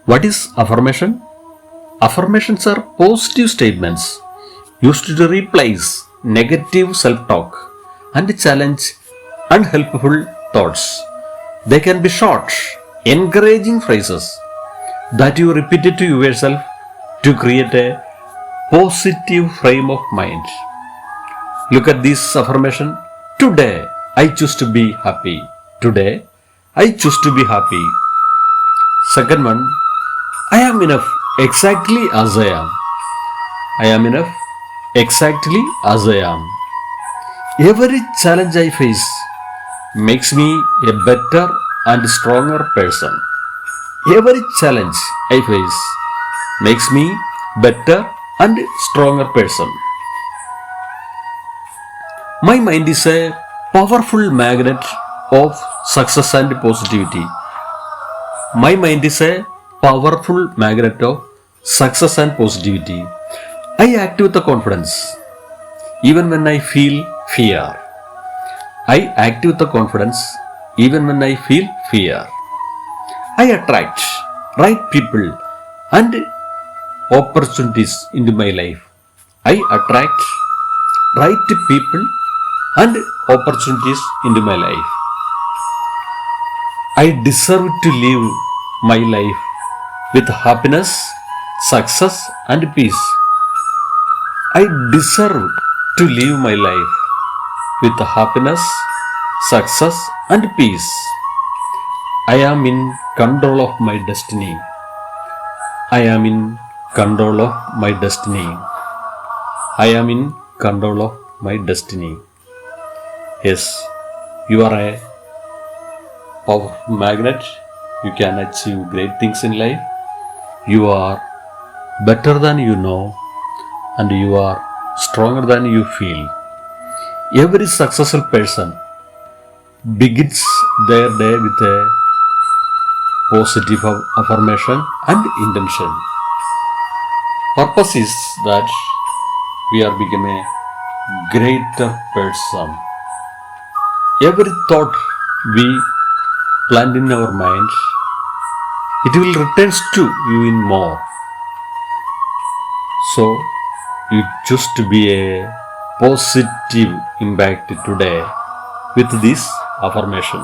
What is affirmation? Affirmations are positive statements used to replace negative self-talk and challenge unhelpful thoughts. They can be short, encouraging phrases that you repeat it to yourself to create a positive frame of mind. Look at this affirmation. Today, I choose to be happy. Today, I choose to be happy. Second one, I am enough exactly as I am. I am enough exactly as I am. Every challenge I face makes me a better and stronger person. Every challenge I face makes me better and stronger person. My mind is a powerful magnet of success and positivity. My mind is a powerful magnet of success and positivity. I act with the confidence even when I feel fear. I act with the confidence even when I feel fear. I attract right people and opportunities into my life. I attract right people and opportunities into my life. I deserve to live my life with happiness, success, and peace. I deserve to live my life with happiness, success, and peace. I am in control of my destiny. I am in control of my destiny. I am in control of my destiny. Yes, you are a powerful magnet. You can achieve great things in life. You are better than you know, and you are stronger than you feel. Every successful person begins their day with a positive affirmation and intention. Purpose is that we are become a greater person. Every thought we plant in our mind, it will return to you in more. So you choose to be a positive impact today with this affirmation.